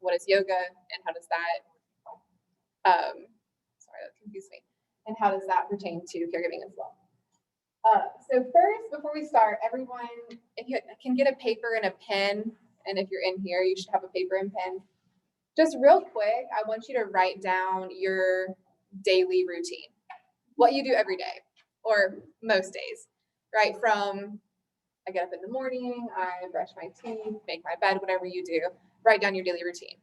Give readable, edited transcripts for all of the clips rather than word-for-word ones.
what is yoga and how does that, sorry, that confused me. And how does that pertain to caregiving as well? So first, before we start, everyone, if you can get a paper and a pen, and if you're in here, you should have a paper and pen. Just real quick, I want you to write down your daily routine, what you do every day, or most days, right? From I get up in the morning, I brush my teeth, make my bed, whatever you do, write down your daily routine.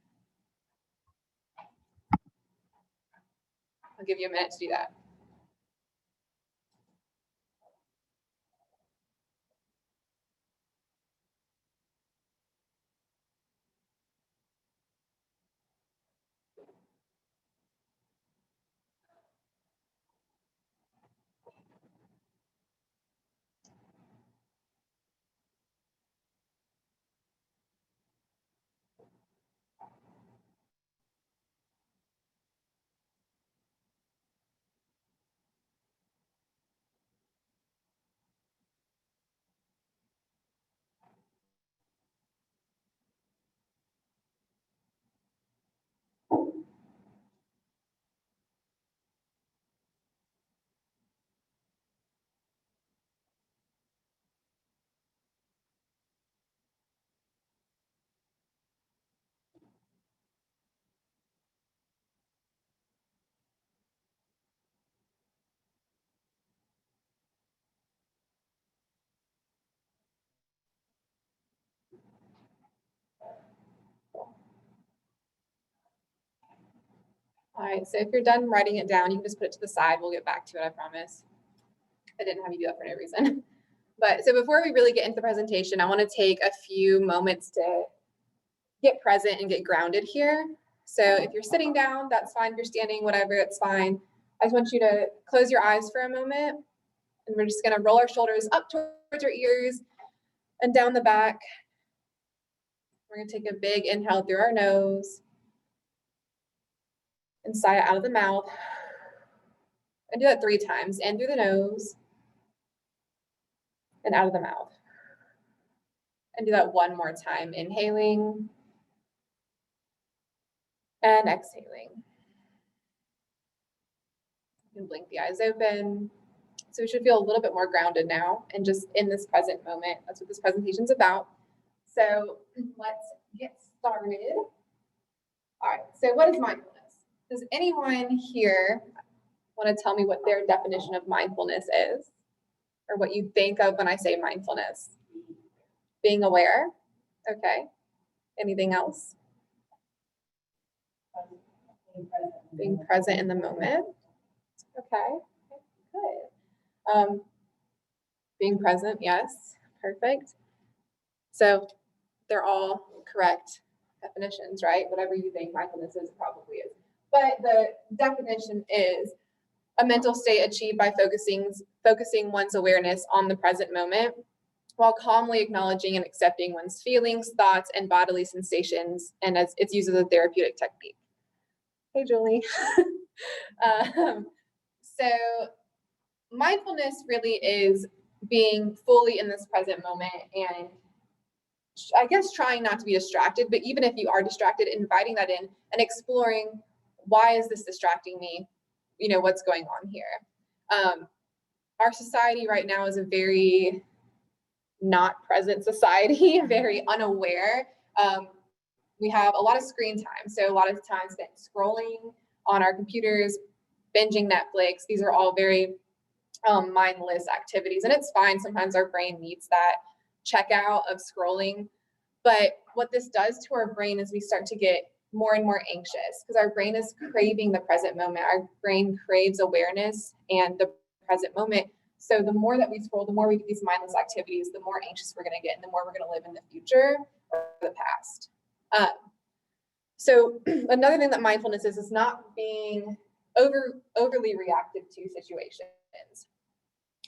I'll give you a minute to do that. All right, so if you're done writing it down, you can just put it to the side. We'll get back to it, I promise. I didn't have you do that for no reason. But so before we really get into the presentation, I want to take a few moments to get present and get grounded here. So if you're sitting down, that's fine. If you're standing, whatever, it's fine. I just want you to close your eyes for a moment. And we're just going to roll our shoulders up towards our ears and down the back. We're going to take a big inhale through our nose and sigh out of the mouth. And do that 3 times. In through the nose and out of the mouth. And do that one more time. Inhaling and exhaling. You can blink the eyes open. So we should feel a little bit more grounded now and just in this present moment. That's what this presentation's about. So let's get started. All right, so what is mindfulness? Does anyone here want to tell me what their definition of mindfulness is? Or what you think of when I say mindfulness? Being aware? Okay. Anything else? Being present in the moment. Okay, good. Being present, yes, perfect. So they're all correct definitions, right? Whatever you think mindfulness is, probably is. But the definition is a mental state achieved by focusing one's awareness on the present moment while calmly acknowledging and accepting one's feelings, thoughts, and bodily sensations, and as it's used as a therapeutic technique. Hey, Julie. So mindfulness really is being fully in this present moment and I guess trying not to be distracted, but even if you are distracted, inviting that in and exploring, why is this distracting me? You know, what's going on here? Our society right now is a very not present society, very unaware. We have a lot of screen time. So a lot of time spent scrolling on our computers, binging Netflix. These are all very mindless activities. And it's fine. Sometimes our brain needs that checkout of scrolling. But what this does to our brain is we start to get more and more anxious because our brain is craving the present moment. Our brain craves awareness and the present moment. So the more that we scroll, the more we do these mindless activities, the more anxious we're going to get and the more we're going to live in the future or the past. So another thing that mindfulness is not being overly reactive to situations.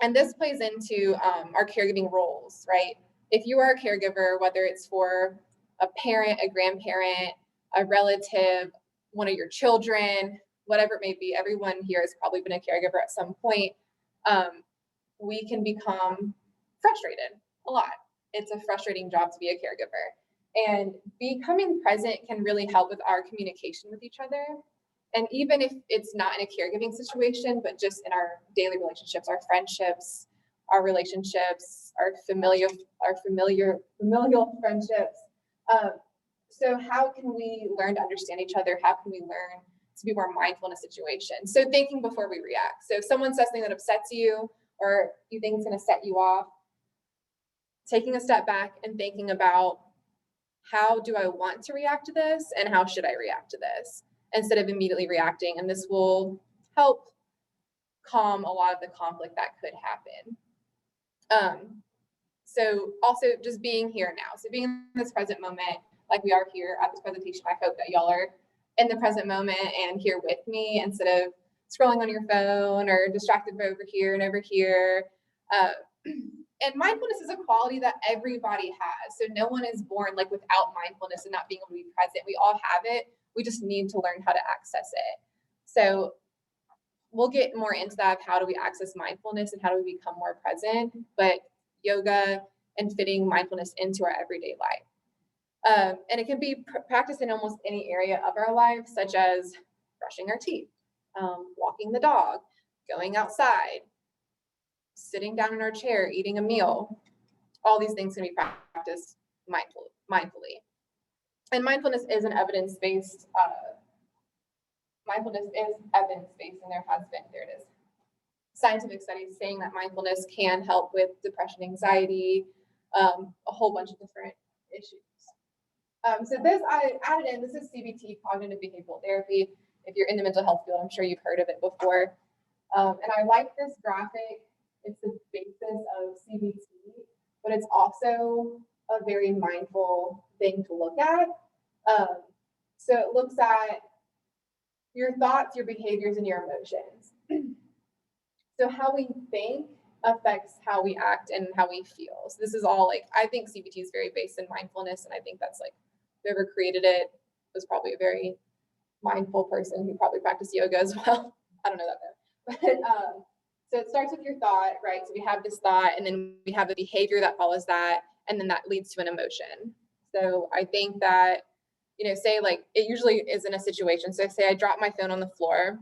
And this plays into our caregiving roles, right? If you are a caregiver, whether it's for a parent, a grandparent, a relative, one of your children, whatever it may be, everyone here has probably been a caregiver at some point. We can become frustrated a lot. It's a frustrating job to be a caregiver. And becoming present can really help with our communication with each other. And even if it's not in a caregiving situation, but just in our daily relationships, our friendships, our relationships, our familial friendships. So how can we learn to understand each other? How can we learn to be more mindful in a situation? So thinking before we react. So if someone says something that upsets you or you think it's going to set you off, taking a step back and thinking about, how do I want to react to this and how should I react to this, instead of immediately reacting. And this will help calm a lot of the conflict that could happen. So also just being here now. So being in this present moment, like we are here at this presentation, I hope that y'all are in the present moment and here with me instead of scrolling on your phone or distracted over here and over here. And mindfulness is a quality that everybody has. So no one is born like without mindfulness and not being able to be present. We all have it. We just need to learn how to access it. So we'll get more into that of how do we access mindfulness and how do we become more present, but yoga and fitting mindfulness into our everyday life. And it can be practiced in almost any area of our life, such as brushing our teeth, walking the dog, going outside, sitting down in our chair, eating a meal. All these things can be practiced mindfully. And mindfulness is an evidence-based, and there has been, there it is, scientific studies saying that mindfulness can help with depression, anxiety, a whole bunch of different issues. So this I added in, this is CBT, cognitive behavioral therapy. If you're in the mental health field, I'm sure you've heard of it before. And I like this graphic. It's the basis of CBT, but it's also a very mindful thing to look at. So it looks at your thoughts, your behaviors, and your emotions. So how we think affects how we act and how we feel. So this is all like, I think CBT is very based in mindfulness, and I think that's like, whoever created it was probably a very mindful person who probably practiced yoga as well. I don't know that though. But so it starts with your thought, right? So we have this thought, and then we have a behavior that follows that, and then that leads to an emotion. So I think that, you know, say like, it usually is in a situation. So say I drop my phone on the floor,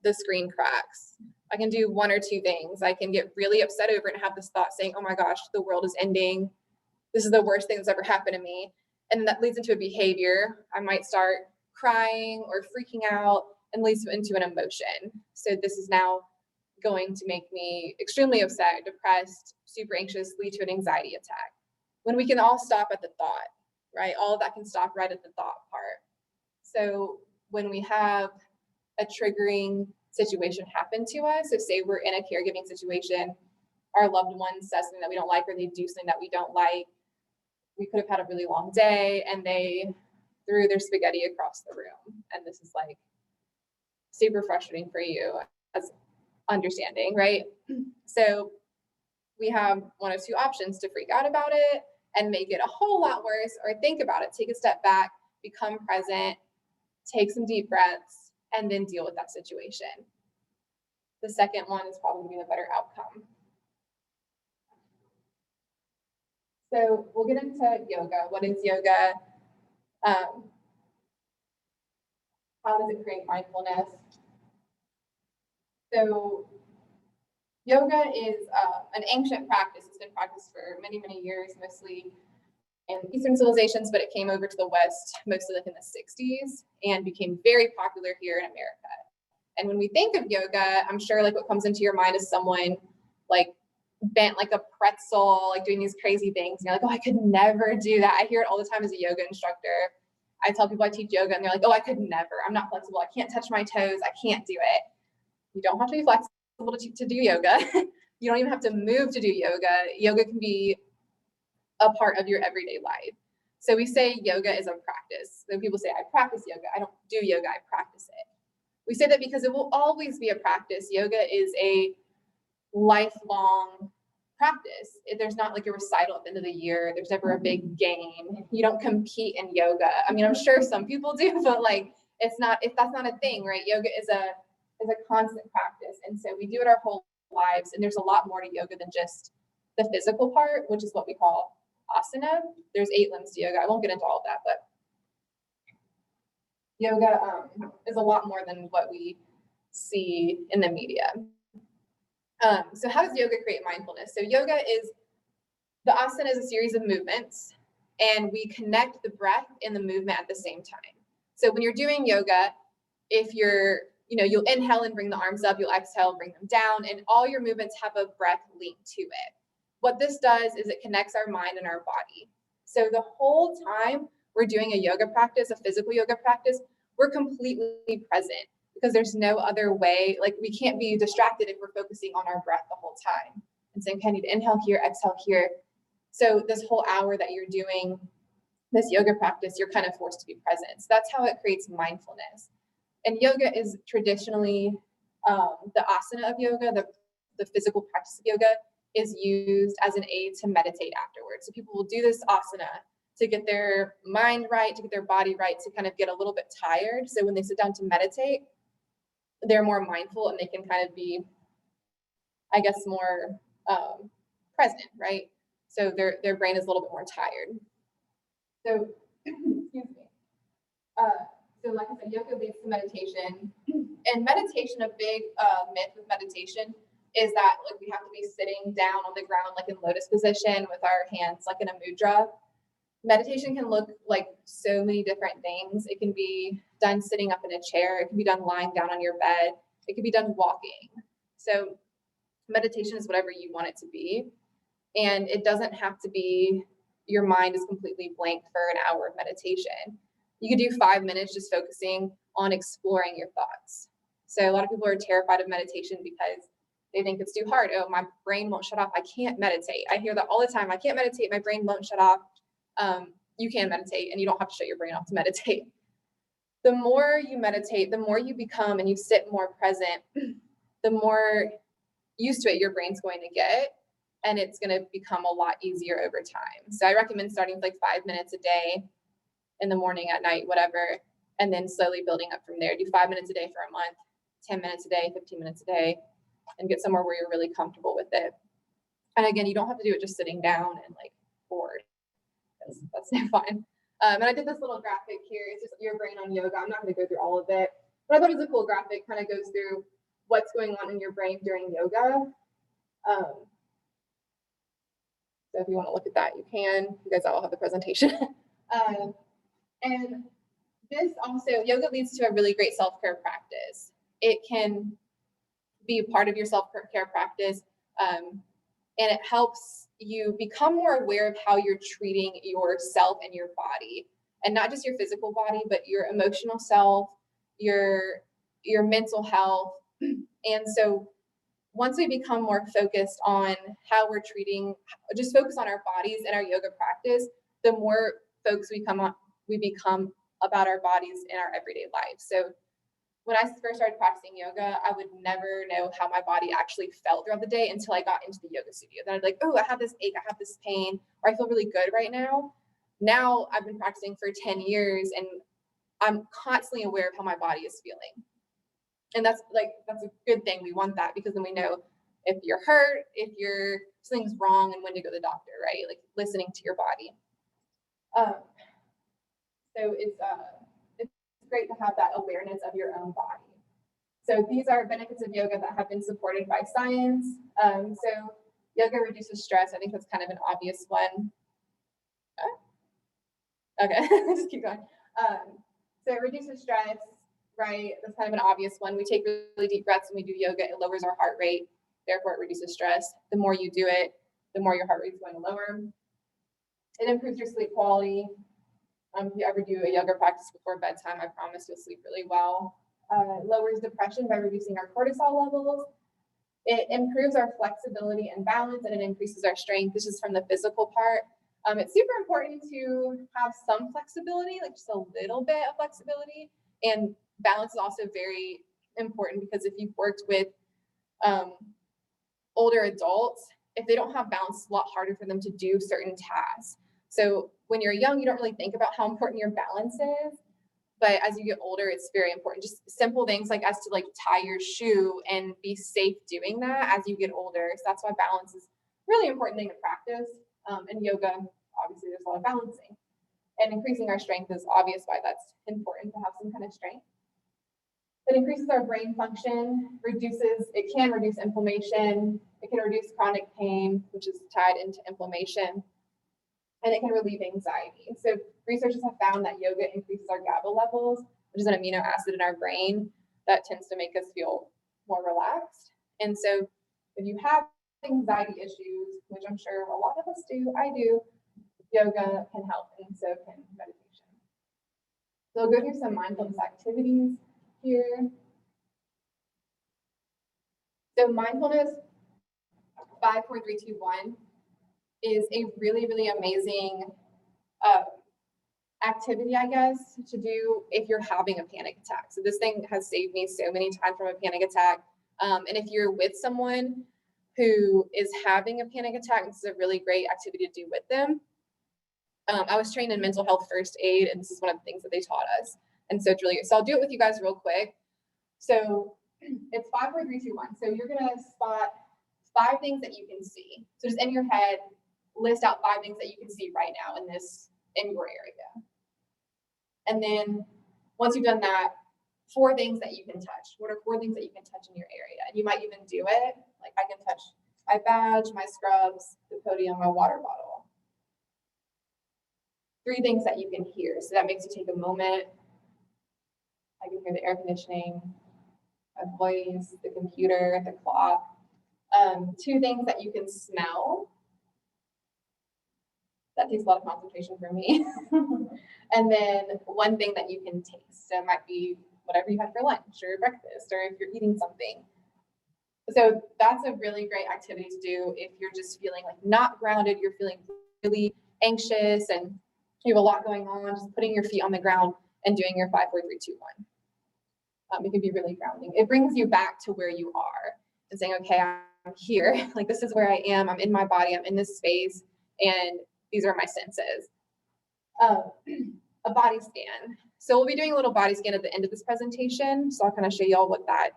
the screen cracks. I can do one or two things. I can get really upset over it and have this thought saying, oh my gosh, the world is ending. This is the worst thing that's ever happened to me. And that leads into a behavior. I might start crying or freaking out and leads into an emotion. So this is now going to make me extremely upset, depressed, super anxious, lead to an anxiety attack. When we can all stop at the thought, right? All of that can stop right at the thought part. So when we have a triggering situation happen to us, so say we're in a caregiving situation, our loved one says something that we don't like, or they do something that we don't like. We could have had a really long day and they threw their spaghetti across the room. And this is like super frustrating for you as understanding, right? So we have one of two options: to freak out about it and make it a whole lot worse, or think about it, take a step back, become present, take some deep breaths, and then deal with that situation. The second one is probably going to be the better outcome. So we'll get into yoga. What is yoga? How does it create mindfulness? So yoga is an ancient practice. It's been practiced for many, many years, mostly in Eastern civilizations, but it came over to the West mostly like in the 60s and became very popular here in America. And when we think of yoga, I'm sure like what comes into your mind is someone like bent like a pretzel, like doing these crazy things. And you're like, oh, I could never do that. I hear it all the time as a yoga instructor. I tell people I teach yoga and they're like, oh, I could never. I'm not flexible. I can't touch my toes. I can't do it. You don't have to be flexible to do yoga. You don't even have to move to do yoga. Yoga can be a part of your everyday life. So we say yoga is a practice. So people say, I practice yoga. I don't do yoga, I practice it. We say that because it will always be a practice. Yoga is a lifelong practice. There's not like a recital at the end of the year. There's never a big game. You don't compete in yoga. I mean, I'm sure some people do, but like that's not a thing, right? Yoga is a constant practice. And so we do it our whole lives. And there's a lot more to yoga than just the physical part, which is what we call asana. There's 8 limbs to yoga. I won't get into all of that, but yoga is a lot more than what we see in the media. So how does yoga create mindfulness? So yoga is, the asana is a series of movements, and we connect the breath and the movement at the same time. So when you're doing yoga, if you're, you'll inhale and bring the arms up, you'll exhale, bring them down, and all your movements have a breath linked to it. What this does is it connects our mind and our body. So the whole time we're doing a yoga practice, a physical yoga practice, we're completely present, because there's no other way. Like, we can't be distracted if we're focusing on our breath the whole time and saying, okay, I need to inhale here, exhale here. So this whole hour that you're doing this yoga practice, you're kind of forced to be present. So that's how it creates mindfulness. And yoga is traditionally, the asana of yoga, the physical practice of yoga, is used as an aid to meditate afterwards. So people will do this asana to get their mind right, to get their body right, to kind of get a little bit tired. So when they sit down to meditate, they're more mindful and they can kind of be, I guess, more present, right? So their brain is a little bit more tired. So, excuse me. So like I said, yoga leads to meditation. And meditation, a big myth with meditation is that, like, we have to be sitting down on the ground, like in lotus position with our hands like in a mudra. Meditation can look like so many different things. It can be done sitting up in a chair. It can be done lying down on your bed. It can be done walking. So meditation is whatever you want it to be. And it doesn't have to be your mind is completely blank for an hour of meditation. You could do 5 minutes just focusing on exploring your thoughts. So a lot of people are terrified of meditation because they think it's too hard. Oh, my brain won't shut off. I can't meditate. I hear that all the time. I can't meditate. My brain won't shut off. You can meditate, and you don't have to shut your brain off to meditate. The more you meditate, the more you become and you sit more present, the more used to it your brain's going to get, and it's going to become a lot easier over time. So I recommend starting with like 5 minutes a day, in the morning, at night, whatever, and then slowly building up from there. Do 5 minutes a day for a month, 10 minutes a day, 15 minutes a day, and get somewhere where you're really comfortable with it. And again, you don't have to do it just sitting down and like bored. That's not fine. And I did this little graphic here. It's just your brain on yoga. I'm not going to go through all of it, but I thought it was a cool graphic. Kind of goes through what's going on in your brain during yoga. So if you want to look at that, you can. You guys all have the presentation. And this also, yoga leads to a really great self-care practice. It can be a part of your self-care practice, and it helps you become more aware of how you're treating yourself and your body, and not just your physical body, but your emotional self, your mental health. And so once we become more focused on how we're treating, just focus on our bodies and our yoga practice, the more folks we become about our bodies in our everyday life. So when I first started practicing yoga, I would never know how my body actually felt throughout the day until I got into the yoga studio. Then I'd be like, oh, I have this ache, I have this pain, or I feel really good right now. Now I've been practicing for 10 years and I'm constantly aware of how my body is feeling. And that's a good thing. We want that, because then we know if you're hurt, if something's wrong, and when to go to the doctor, right? Like listening to your body. So it's great to have that awareness of your own body. So these are benefits of yoga that have been supported by science. So yoga reduces stress. I think that's kind of an obvious one. Okay, just keep going. So it reduces stress, right? That's kind of an obvious one. We take really deep breaths when we do yoga. It lowers our heart rate. Therefore, it reduces stress. The more you do it, the more your heart rate is going to lower. It improves your sleep quality. If you ever do a yoga practice before bedtime, I promise you'll sleep really well. Lowers depression by reducing our cortisol levels. It improves our flexibility and balance, and it increases our strength. This is from the physical part. It's super important to have some flexibility, like just a little bit of flexibility. And balance is also very important, because if you've worked with older adults, if they don't have balance, it's a lot harder for them to do certain tasks. So when you're young, you don't really think about how important your balance is. But as you get older, it's very important. Just simple things like as to like tie your shoe and be safe doing that as you get older. So that's why balance is a really important thing to practice. And yoga obviously there's a lot of balancing. And increasing our strength is obvious why that's important to have some kind of strength. It increases our brain function, it can reduce inflammation, it can reduce chronic pain, which is tied into inflammation, and it can relieve anxiety. So researchers have found that yoga increases our GABA levels, which is an amino acid in our brain that tends to make us feel more relaxed. And so if you have anxiety issues, which I'm sure a lot of us do, I do, yoga can help, and so can meditation. So we'll go through some mindfulness activities here. So mindfulness 5, 4, 3, 2, 1 is a really, really amazing activity, I guess, to do if you're having a panic attack. So this thing has saved me so many times from a panic attack. And if you're with someone who is having a panic attack, this is a really great activity to do with them. I was trained in mental health first aid, and this is one of the things that they taught us. And so it's really good. So I'll do it with you guys real quick. So it's 5, 4, 3, 2, 1. So you're gonna spot 5 things that you can see. So just in your head, list out 5 things that you can see right now in your area. And then once you've done that, 4 things that you can touch. What are 4 things that you can touch in your area? And you might even do it. Like I can touch my badge, my scrubs, the podium, my water bottle. 3 things that you can hear. So that makes you take a moment. I can hear the air conditioning, my voice, the computer, the clock. 2 things that you can smell. That takes a lot of concentration for me. And then 1 thing that you can taste. So it might be whatever you had for lunch or breakfast, or if you're eating something. So that's a really great activity to do if you're just feeling like not grounded, you're feeling really anxious and you have a lot going on, just putting your feet on the ground and doing your 5, 4, 3, 2, 1. It can be really grounding. It brings you back to where you are and saying, okay, I'm here. Like this is where I am. I'm in my body. I'm in this space. And these are my senses. A body scan. So we'll be doing a little body scan at the end of this presentation. So I'll kind of show y'all what that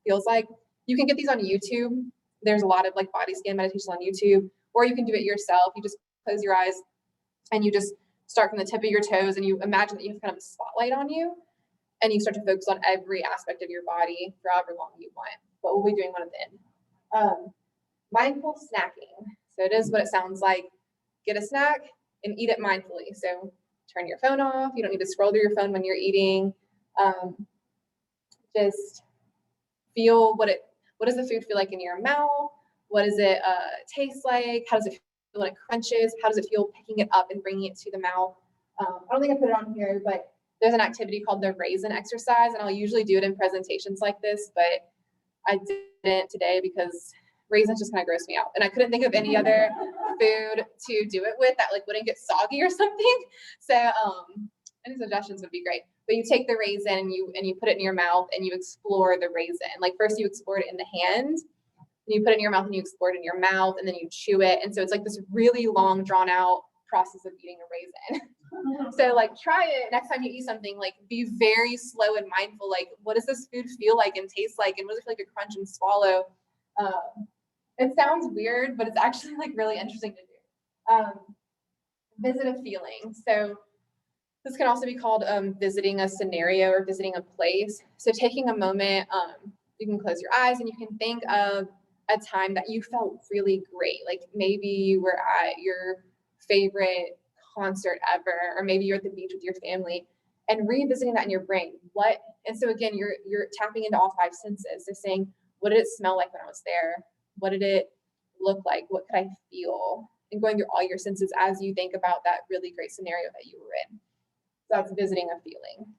feels like. You can get these on YouTube. There's a lot of like body scan meditations on YouTube, or you can do it yourself. You just close your eyes and you just start from the tip of your toes and you imagine that you have kind of a spotlight on you and you start to focus on every aspect of your body for however long you want. But we'll be doing one at the end. Mindful snacking. So it is what it sounds like. Get a snack and eat it mindfully. So turn your phone off. You don't need to scroll through your phone when you're eating. Just feel what does the food feel like in your mouth? What does it taste like? How does it feel when it crunches? How does it feel picking it up and bringing it to the mouth? I don't think I put it on here, but there's an activity called the raisin exercise, and I'll usually do it in presentations like this, but I didn't today because raisins just kind of gross me out. And I couldn't think of any other food to do it with that like wouldn't get soggy or something. So any suggestions would be great. But you take the raisin and you put it in your mouth and you explore the raisin. Like first you explore it in the hand, and you put it in your mouth and you explore it in your mouth, and then you chew it. And so it's like this really long drawn out process of eating a raisin. So like try it next time you eat something, like be very slow and mindful. Like what does this food feel like and taste like? And what does it feel like to crunch and swallow? It sounds weird, but it's actually like really interesting to do. Visit a feeling. So this can also be called visiting a scenario or visiting a place. So taking a moment, you can close your eyes and you can think of a time that you felt really great. Like maybe you were at your favorite concert ever, or maybe you're at the beach with your family, and revisiting that in your brain. And so again, you're tapping into all 5 senses. So saying, what did it smell like when I was there? What did it look like? What could I feel? And going through all your senses as you think about that really great scenario that you were in. So that's visiting a feeling.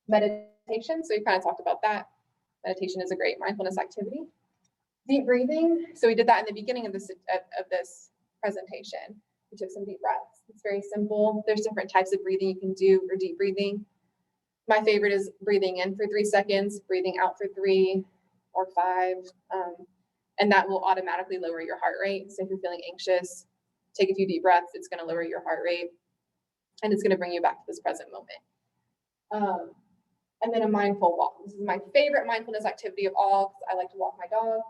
Meditation, so we kind of talked about that. Meditation is a great mindfulness activity. Deep breathing, so we did that in the beginning of this presentation. We took some deep breaths. It's very simple. There's different types of breathing you can do for deep breathing. My favorite is breathing in for 3 seconds, breathing out for 3 or 5. And that will automatically lower your heart rate. So if you're feeling anxious, take a few deep breaths. It's going to lower your heart rate, and it's going to bring you back to this present moment. And then a mindful walk. This is my favorite mindfulness activity of all because I like to walk my dog.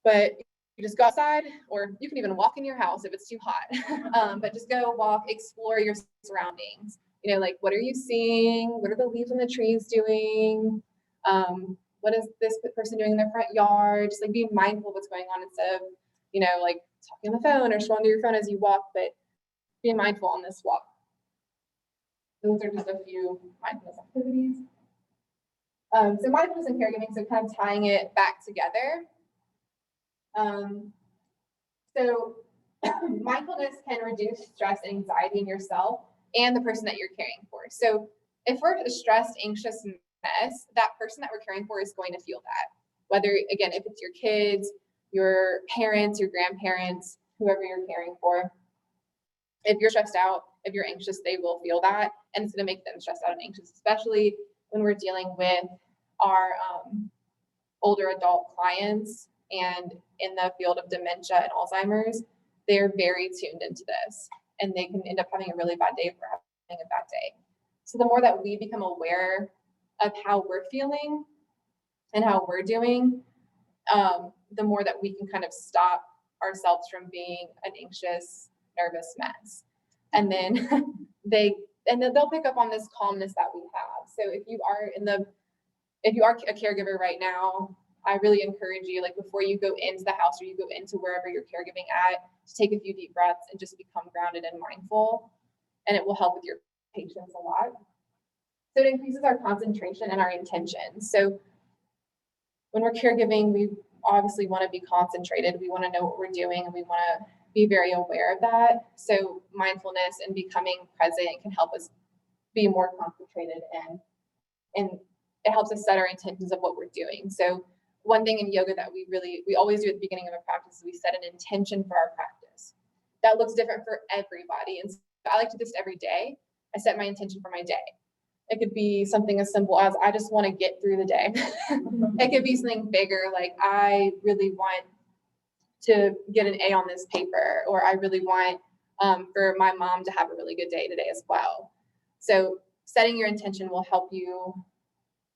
But you just go outside, or you can even walk in your house if it's too hot. But just go walk, explore your surroundings. You know, like, what are you seeing? What are the leaves on the trees doing? What is this person doing in their front yard? Just like be mindful of what's going on instead of, you know, like talking on the phone or scrolling through your phone as you walk, but be mindful on this walk. Those are just a few mindfulness activities. So mindfulness and caregiving, so kind of tying it back together. So mindfulness can reduce stress and anxiety in yourself and the person that you're caring for. So if we're a stressed, anxious mess, that person that we're caring for is going to feel that. Whether, again, if it's your kids, your parents, your grandparents, whoever you're caring for, if you're stressed out, if you're anxious, they will feel that, and it's going to make them stressed out and anxious, especially when we're dealing with our older adult clients. And in the field of dementia and Alzheimer's, they're very tuned into this, and they can end up having a really bad day if we're having a bad day. So the more that we become aware of how we're feeling and how we're doing, the more that we can kind of stop ourselves from being an anxious, nervous mess. And then they'll pick up on this calmness that we have. So if you are a caregiver right now, I really encourage you, like, before you go into the house or you go into wherever you're caregiving at, to take a few deep breaths and just become grounded and mindful, and it will help with your patients a lot. So it increases our concentration and our intention. So when we're caregiving, we obviously want to be concentrated. We want to know what we're doing, and we want to be very aware of that. So mindfulness and becoming present can help us be more concentrated, and it helps us set our intentions of what we're doing. So one thing in yoga that we always do at the beginning of a practice is we set an intention for our practice. That looks different for everybody. And so I like to do this every day. I set my intention for my day. It could be something as simple as, I just want to get through the day. It could be something bigger, like, I really want to get an A on this paper, or I really want for my mom to have a really good day today as well. So setting your intention will help you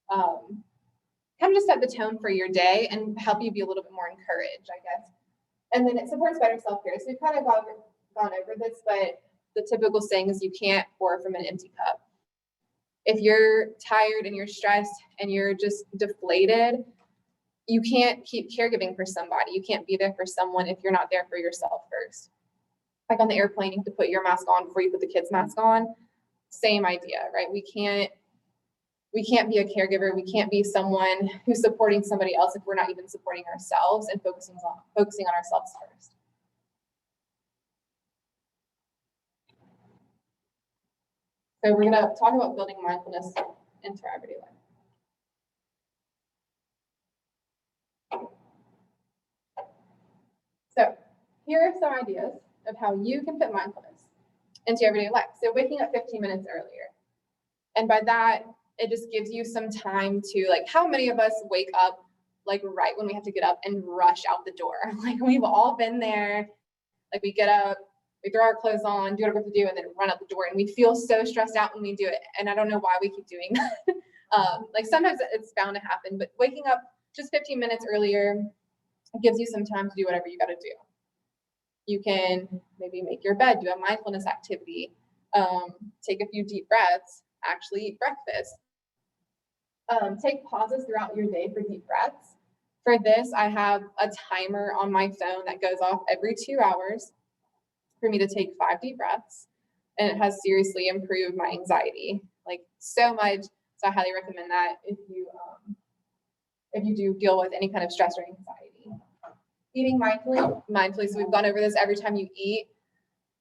kind of just set the tone for your day and help you be a little bit more encouraged, I guess. And then it supports better self-care. So we've kind of gone over this, but the typical saying is, you can't pour from an empty cup. If you're tired and you're stressed and you're just deflated, you can't keep caregiving for somebody. You can't be there for someone if you're not there for yourself first. Like on the airplane, you have to put your mask on before you put the kids' mask on. Same idea, right? We can't be a caregiver. We can't be someone who's supporting somebody else if we're not even supporting ourselves and focusing on ourselves first. So we're going to talk about building mindfulness into our everyday life. So here are some ideas of how you can fit mindfulness into your everyday life. So waking up 15 minutes earlier. And by that, it just gives you some time to, like, how many of us wake up like right when we have to get up and rush out the door? Like, we've all been there. Like, we get up, we throw our clothes on, do whatever we have to do, and then run out the door. And we feel so stressed out when we do it. And I don't know why we keep doing that. Like, sometimes it's bound to happen, but waking up just 15 minutes earlier gives you some time to do whatever you got to do. You can maybe make your bed, do a mindfulness activity, take a few deep breaths, actually eat breakfast. Take pauses throughout your day for deep breaths. For this, I have a timer on my phone that goes off every 2 hours for me to take 5 deep breaths. And it has seriously improved my anxiety, like, so much. So I highly recommend that if you do deal with any kind of stress or anxiety. Eating mindfully. So we've gone over this. Every time you eat,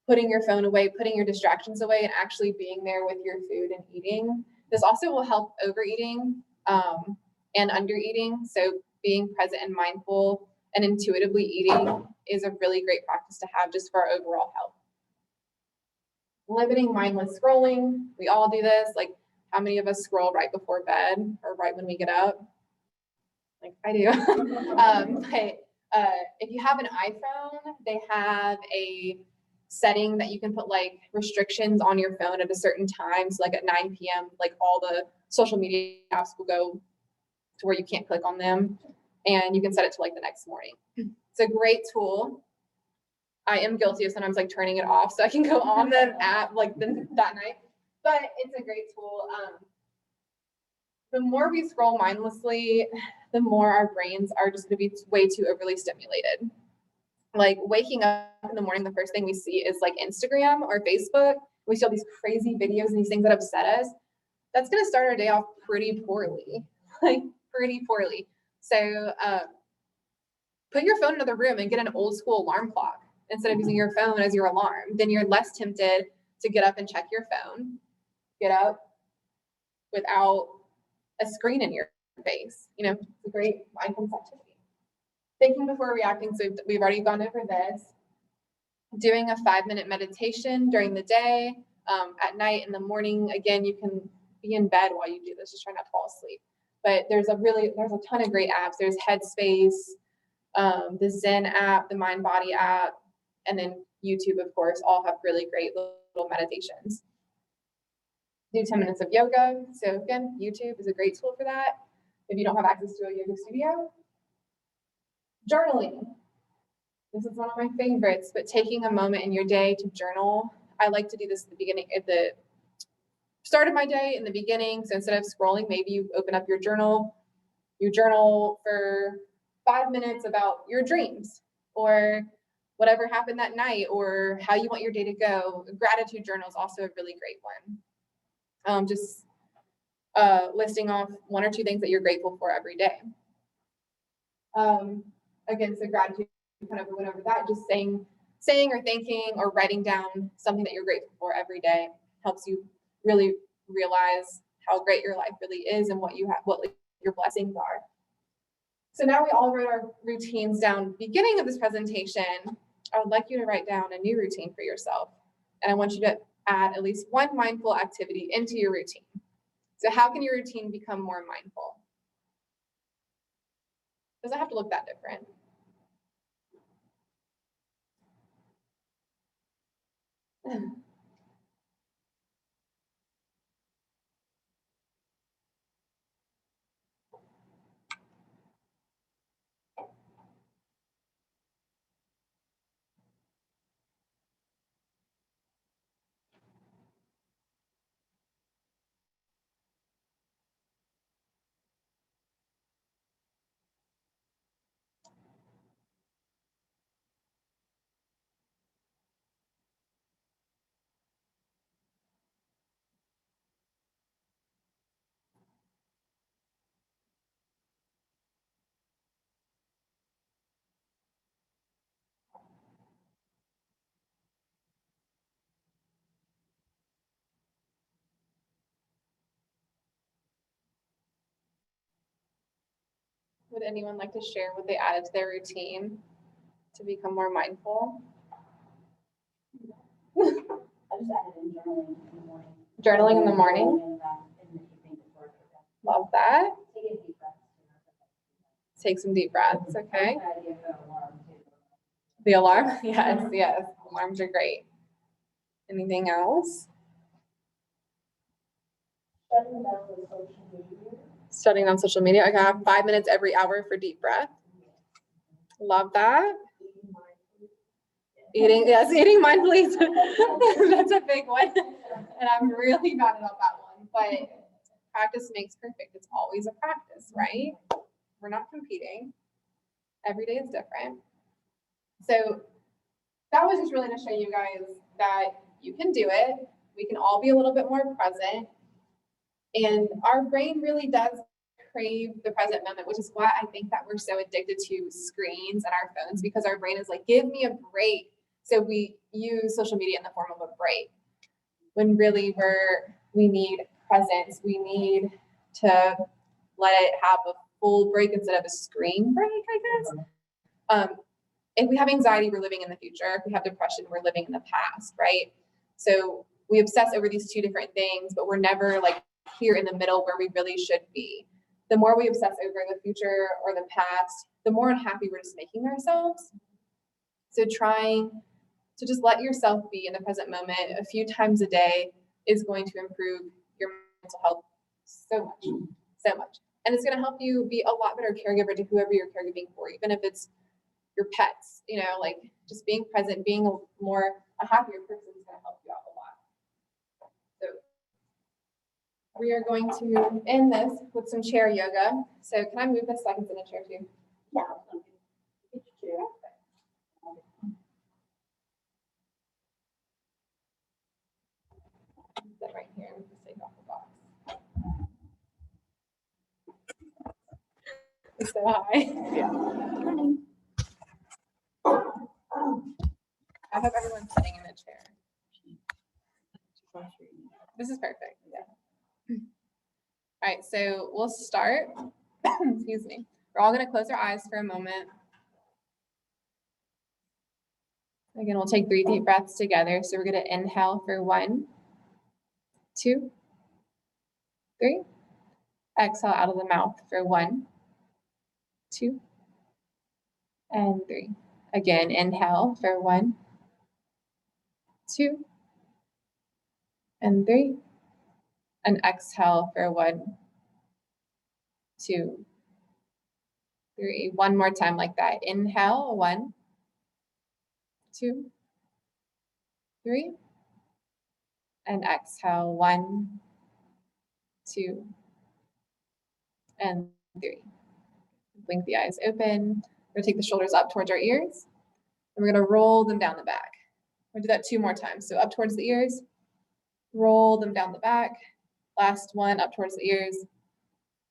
putting your phone away, putting your distractions away, and actually being there with your food and eating. This also will help overeating and undereating. So being present and mindful and intuitively eating is a really great practice to have just for our overall health. Limiting mindless scrolling. We all do this. Like, how many of us scroll right before bed or right when we get up? Like, I do. But if you have an iPhone, they have a setting that you can put, like, restrictions on your phone at a certain time. So like at 9 p.m., like, all the social media apps will go to where you can't click on them. and you can set it to like the next morning. It's a great tool. I am guilty of sometimes like turning it off so I can go on the app like that night, but it's a great tool. The more we scroll mindlessly, the more our brains are just going to be way too overly stimulated. Like waking up in the morning, the first thing we see is like Instagram or Facebook. We see all these crazy videos and these things that upset us. That's going to start our day off pretty poorly, like pretty poorly. So put your phone in another room and get an old school alarm clock instead of using your phone as your alarm. Then you're less tempted to get up and check your phone. Get up without a screen in your face. You know, it's a great mindfulness activity. Thinking before reacting, so we've already gone over this. Doing a 5-minute meditation during the day, at night, in the morning. Again, you can be in bed while you do this, just try not to fall asleep. But there's a ton of great apps. There's Headspace, the Zen app, the Mind Body app, and then YouTube, of course, all have really great little meditations. Do 10 minutes of yoga. So again, YouTube is a great tool for that. If you don't have access to a yoga studio. Journaling. This is one of my favorites, but taking a moment in your day to journal. I like to do this at the start of my day, in the beginning. So instead of scrolling, maybe you open up your journal. You journal for 5 minutes about your dreams or whatever happened that night or how you want your day to go. Gratitude journal is also a really great one. Just listing off 1 or 2 things that you're grateful for every day. Again, so gratitude, kind of went over that, just saying or thinking or writing down something that you're grateful for every day helps you really realize how great your life really is and what you have, what your blessings are. So now we all wrote our routines down. Beginning of this presentation, I would like you to write down a new routine for yourself. And I want you to add at least one mindful activity into your routine. So how can your routine become more mindful? Doesn't have to look that different. Would anyone like to share what they added to their routine to become more mindful? I just added in journaling in the morning. Journaling in the morning? In the evening before I go to bed. Love that. Take a deep breath. Take some deep breaths, okay? I idea of the alarm too. The alarm? Yes. Alarms are great. Anything else? Shutting down the social media. Studying on social media. Okay, I have 5 minutes every hour for deep breath. Love that. Eating mindfully. That's a big one. And I'm really bad about that one. But practice makes perfect. It's always a practice, right? We're not competing. Every day is different. So that was just really to show you guys that you can do it. We can all be a little bit more present. And our brain really does crave the present moment, which is why I think that we're so addicted to screens and our phones, because our brain is like, give me a break. So we use social media in the form of a break, when really we need presence. We need to let it have a full break instead of a screen break, I guess. If we have anxiety, we're living in the future. If we have depression, we're living in the past, right? So we obsess over these 2 different things, but we're never like here in the middle where we really should be. The more we obsess over the future or the past, the more unhappy we're just making ourselves. So trying to just let yourself be in the present moment a few times a day is going to improve your mental health so much. And it's going to help you be a lot better caregiver to whoever you're caregiving for, even if it's your pets, you know, like just being present, being a happier person is going to help you out a lot. So we are going to end this with some chair yoga. So can I move this so I can sit in a chair too? Yeah. Get your chair. Sit right here and just take off the box. It's so high. Yeah. I hope everyone's sitting in a chair. This is perfect. Yeah. All right, so we'll start. Excuse me. We're all going to close our eyes for a moment. Again, we'll take 3 deep breaths together. So we're going to inhale for 1, 2, 3. Exhale out of the mouth for 1, 2, and 3. Again, inhale for 1, 2, and 3. And exhale for 1, 2, 3. One more time like that. Inhale, 1, 2, 3. And exhale, 1, 2, and 3. Blink the eyes open. We're gonna take the shoulders up towards our ears. And we're gonna roll them down the back. We're gonna do that 2 more times. So up towards the ears, roll them down the back. Last one, up towards the ears,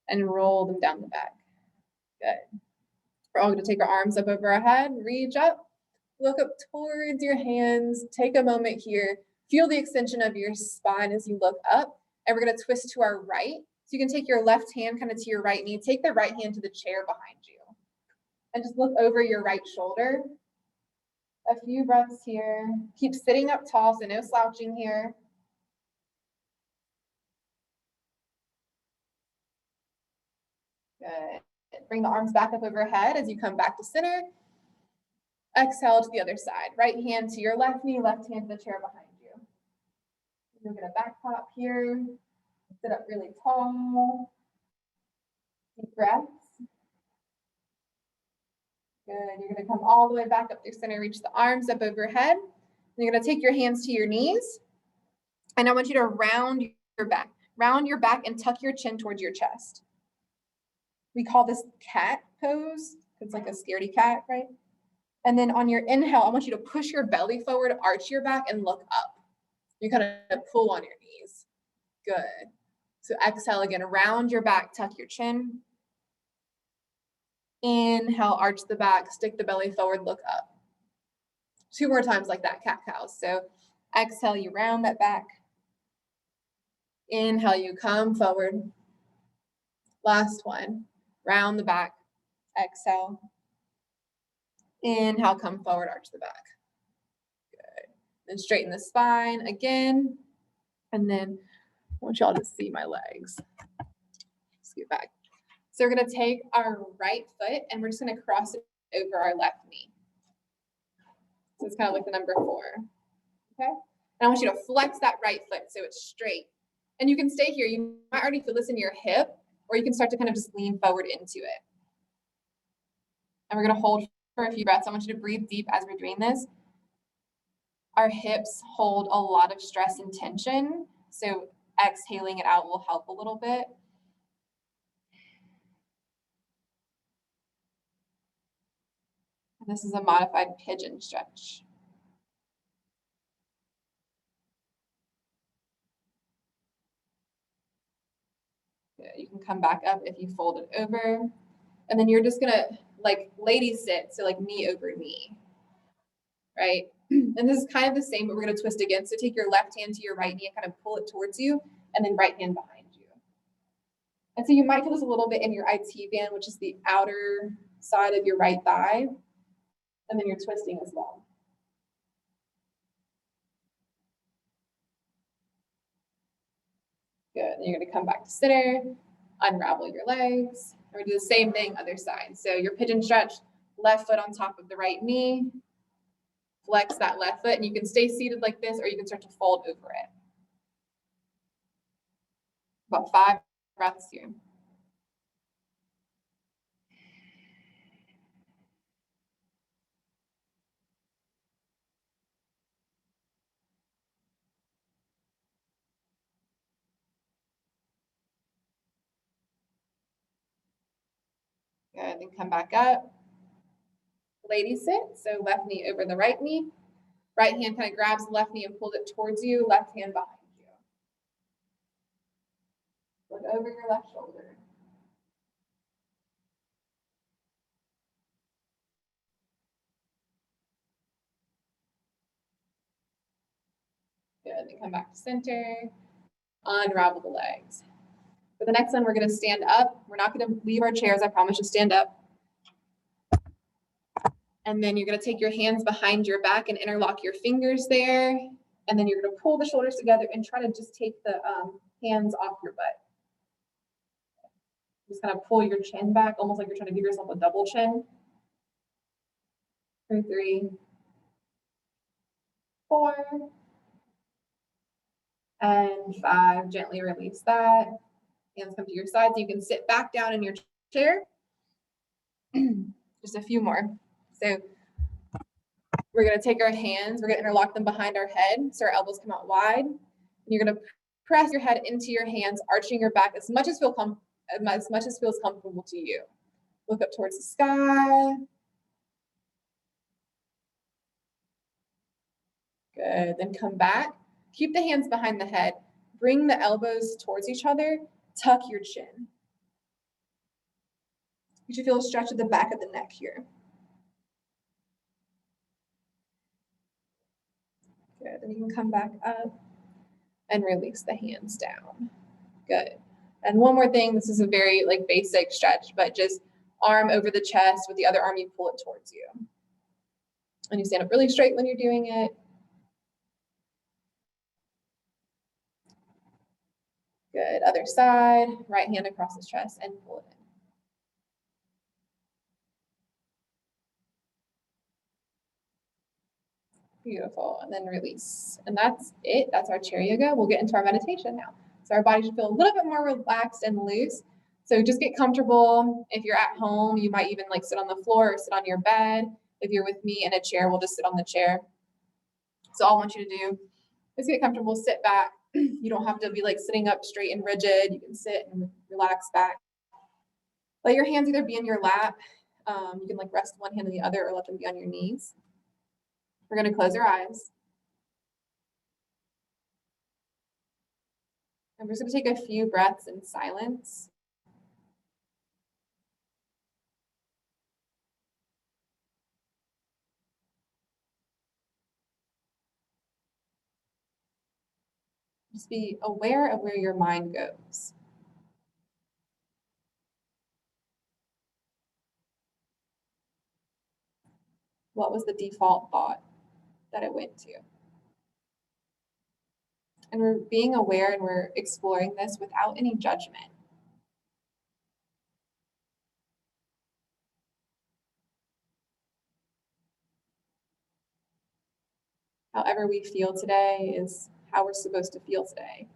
and roll them down the back. Good. We're all gonna take our arms up over our head, reach up, look up towards your hands, take a moment here, feel the extension of your spine as you look up, and we're gonna twist to our right. So you can take your left hand kind of to your right knee, take the right hand to the chair behind you, and just look over your right shoulder. A few breaths here. Keep sitting up tall, so no slouching here. Good. Bring the arms back up overhead as you come back to center. Exhale to the other side. Right hand to your left knee, left hand to the chair behind you. You're gonna back pop here. Sit up really tall. Deep breaths. Good. You're gonna come all the way back up through center, reach the arms up overhead. And you're gonna take your hands to your knees. And I want you to round your back. Round your back and tuck your chin towards your chest. We call this cat pose. It's like a scaredy cat, right? And then on your inhale, I want you to push your belly forward, arch your back, and look up. You kind of pull on your knees. Good. So exhale again, round your back, tuck your chin. Inhale, arch the back, stick the belly forward, look up. 2 more times like that, cat cows. So exhale, you round that back. Inhale, you come forward. Last one, round the back, exhale. Inhale, come forward, arch the back. Good. Then straighten the spine again. And then I want y'all to see my legs. Scoot back. So we're gonna take our right foot and we're just gonna cross it over our left knee. So it's kind of like the number 4, okay? And I want you to flex that right foot so it's straight. And you can stay here. You might already feel this in your hip, or you can start to kind of just lean forward into it. And we're gonna hold for a few breaths. I want you to breathe deep as we're doing this. Our hips hold a lot of stress and tension, so exhaling it out will help a little bit. And this is a modified pigeon stretch. Good. You can come back up if you fold it over. And then you're just gonna like lady sit, so like knee over knee, right? And this is kind of the same, but we're gonna twist again. So take your left hand to your right knee and kind of pull it towards you, and then right hand behind you. And so you might feel this a little bit in your IT band, which is the outer side of your right thigh. And then you're twisting as well. Good. Then you're gonna come back to center, unravel your legs. We're gonna do the same thing, other side. So your pigeon stretch, left foot on top of the right knee. Flex that left foot, and you can stay seated like this, or you can start to fold over it. About 5 breaths here. Good, then come back up. Lady sit, so left knee over the right knee. Right hand kind of grabs the left knee and pulls it towards you, left hand behind you. Look over your left shoulder. Good, then come back to center. Unravel the legs. For the next one, we're gonna stand up. We're not gonna leave our chairs, I promise. Just stand up. And then you're gonna take your hands behind your back and interlock your fingers there. And then you're gonna pull the shoulders together and try to just take the hands off your butt. Just kind of pull your chin back, almost like you're trying to give yourself a double chin. 2, 3, 4, and 5. Gently release that. Hands come to your sides. You can sit back down in your chair. Just a few more. So we're going to take our hands, we're going to interlock them behind our head so our elbows come out wide. And you're going to press your head into your hands, arching your back as much as feels comfortable to you. Look up towards the sky. Good. Then come back. Keep the hands behind the head. Bring the elbows towards each other. Tuck your chin. You should feel a stretch at the back of the neck here. Good. Then you can come back up and release the hands down. Good. And one more thing, this is a very basic stretch, but just arm over the chest, with the other arm you pull it towards you. And you stand up really straight when you're doing it. Good. Other side, right hand across the chest and pull it in. Beautiful. And then release. And that's it. That's our chair yoga. We'll get into our meditation now. So our body should feel a little bit more relaxed and loose. So just get comfortable. If you're at home, you might even sit on the floor or sit on your bed. If you're with me in a chair, we'll just sit on the chair. So all I want you to do is get comfortable, sit back. You don't have to be sitting up straight and rigid. You can sit and relax back. Let your hands either be in your lap. You can rest one hand on the other or let them be on your knees. We're going to close our eyes. And we're just going to take a few breaths in silence. Just be aware of where your mind goes. What was the default thought that it went to? And we're being aware and we're exploring this without any judgment. However we feel today is how we're supposed to feel today.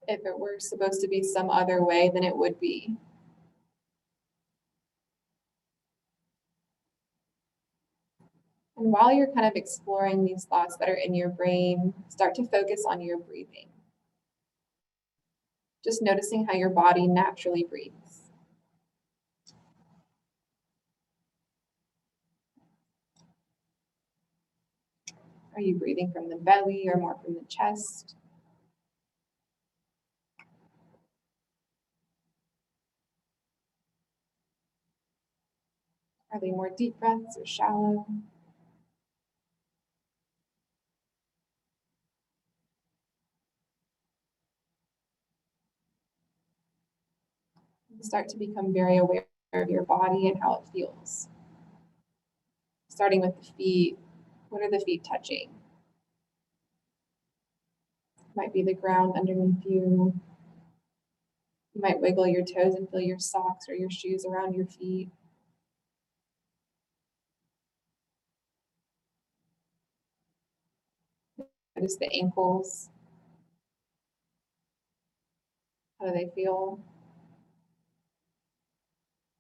If it were supposed to be some other way, then it would be. And while you're kind of exploring these thoughts that are in your brain, start to focus on your breathing. Just noticing how your body naturally breathes. Are you breathing from the belly or more from the chest? Are they more deep breaths or shallow? Start to become very aware of your body and how it feels. Starting with the feet. What are the feet touching? Might be the ground underneath you. You might wiggle your toes and feel your socks or your shoes around your feet. Notice the ankles. How do they feel?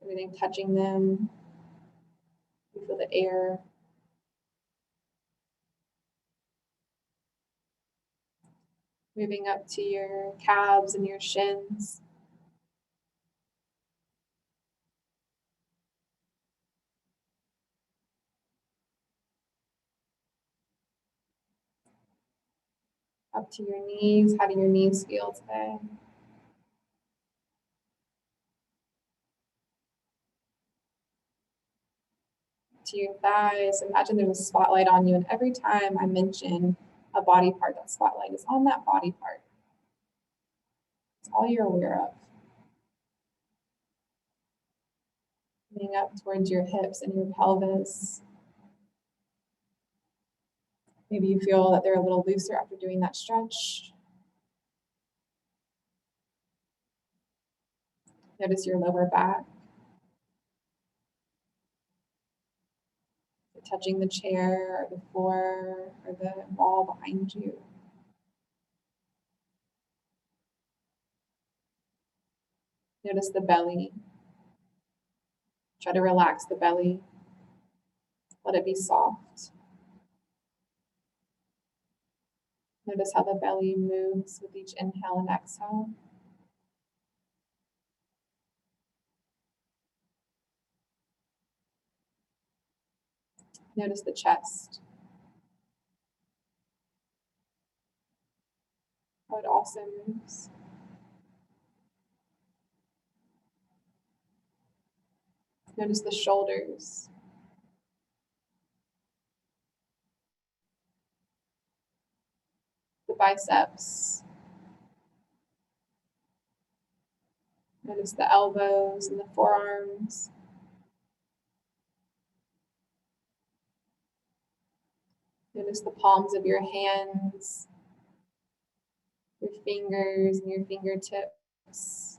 Everything touching them. You feel the air. Moving up to your calves and your shins. Up to your knees. How do your knees feel today? To your thighs. Imagine there's a spotlight on you, and every time I mention a body part, that spotlight is on that body part. It's all you're aware of. Coming up towards your hips and your pelvis. Maybe you feel that they're a little looser after doing that stretch. Notice your lower back. Touching the chair or the floor or the wall behind you. Notice the belly. Try to relax the belly. Let it be soft. Notice how the belly moves with each inhale and exhale. Notice the chest. How it also moves. Notice the shoulders. The biceps. Notice the elbows and the forearms. Notice the palms of your hands, your fingers and your fingertips.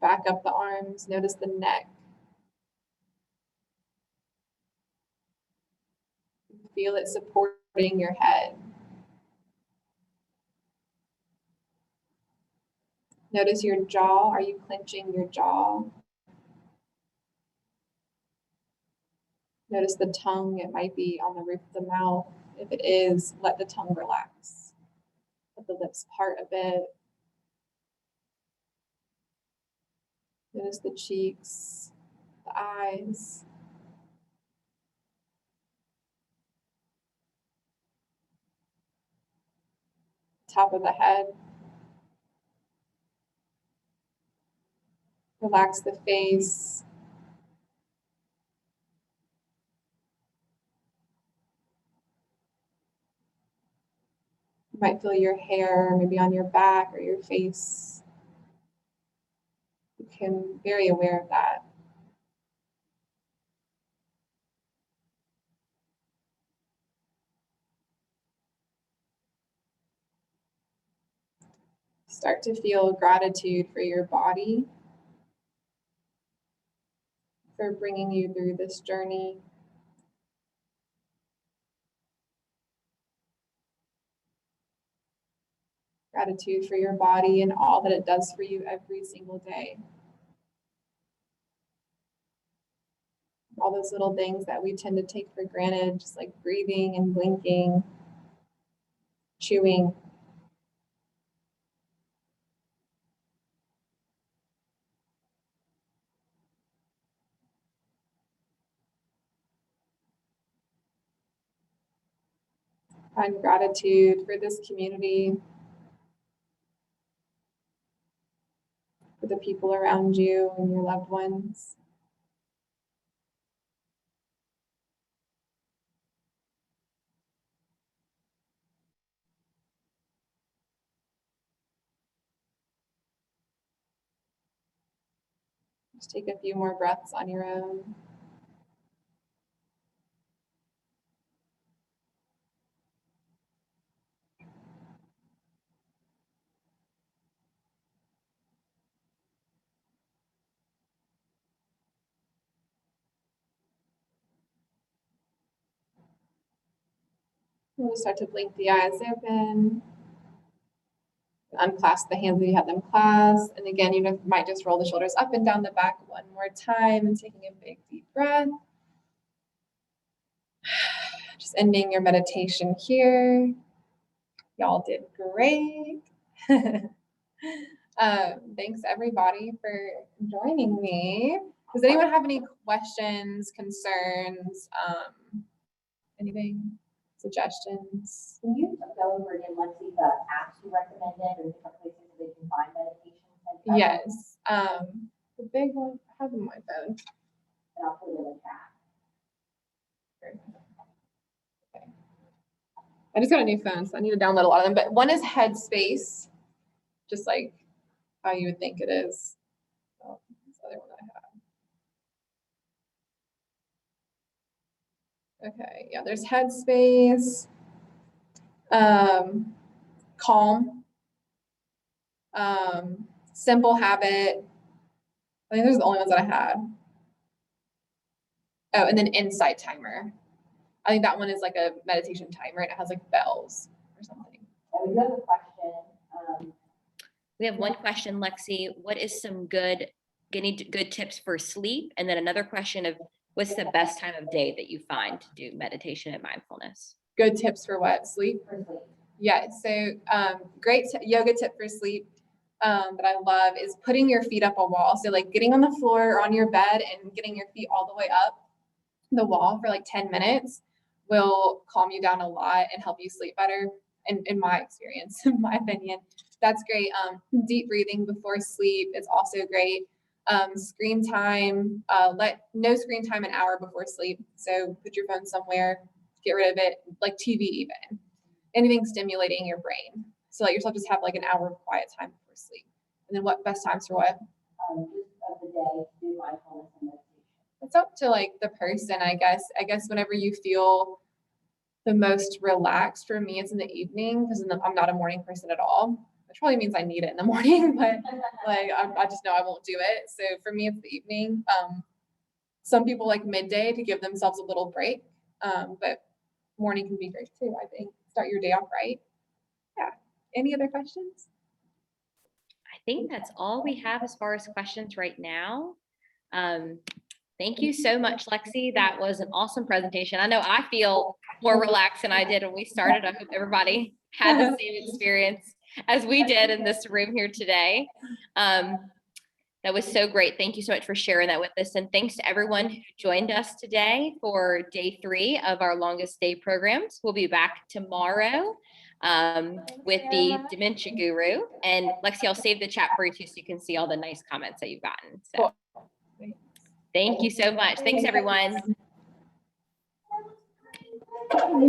Back up the arms, notice the neck. Feel it supporting your head. Notice your jaw. Are you clenching your jaw? Notice the tongue. It might be on the roof of the mouth. If it is, let the tongue relax. Let the lips part a bit. Notice the cheeks, the eyes. Top of the head. Relax the face. You might feel your hair maybe on your back or your face. You can be very aware of that. Start to feel gratitude for your body, for bringing you through this journey. Gratitude for your body and all that it does for you every single day. All those little things that we tend to take for granted, just like breathing and blinking, chewing. Find gratitude for this community, for the people around you and your loved ones. Just take a few more breaths on your own. We'll start to blink the eyes open. Unclasp the hands that you have them clasped. And again, you might just roll the shoulders up and down the back one more time and taking a big deep breath. Just ending your meditation here. Y'all did great. Thanks everybody for joining me. Does anyone have any questions, concerns, anything, suggestions? Can you go over again, Lexi, the apps you recommended or different places where they can find medications? And Yes. The big one, I have it on my phone. And I'll put it in the chat. Okay. I just got a new phone, so I need to download a lot of them. But one is Headspace, just like how you would think it is. Oh, this other one I have. Okay, yeah, there's Headspace, Calm, Simple Habit. I think those are the only ones that I had. Oh, and then Insight Timer. I think that one is like a meditation timer and it has like bells or something. And we do have a question. We have one question, Lexi. What is some good tips for sleep? And then another question of what's the best time of day that you find to do meditation and mindfulness? Good tips for what? Sleep? For sleep. Yeah, so great yoga tip for sleep that I love is putting your feet up a wall. So like getting on the floor or on your bed and getting your feet all the way up the wall for like 10 minutes will calm you down a lot and help you sleep better. In my experience, in my opinion, that's great. Deep breathing before sleep is also great. Screen time, no screen time an hour before sleep. So put your phone somewhere, get rid of it, like TV even. Anything stimulating your brain. So let yourself just have like an hour of quiet time before sleep. And then what best times for what? Just of the day to do mindfulness and meditation. It's up to like the person, I guess. I guess whenever you feel the most relaxed, for me, it's in the evening because I'm not a morning person at all. Which probably means I need it in the morning, but like I just know I won't do it. So for me, it's the evening. Some people like midday to give themselves a little break, but morning can be great too, I think. Start your day off right. Yeah. Any other questions? I think that's all we have as far as questions right now. Thank you so much, Lexi. That was an awesome presentation. I know I feel more relaxed than I did when we started. I hope everybody had the same experience as we did in this room here today. That was so great. Thank you so much for sharing that with us. And thanks to everyone who joined us today for day 3 of our longest day programs. We'll be back tomorrow with the Dementia Guru. And Lexi, I'll save the chat for you too so you can see all the nice comments that you've gotten. So thank you so much. Thanks, everyone.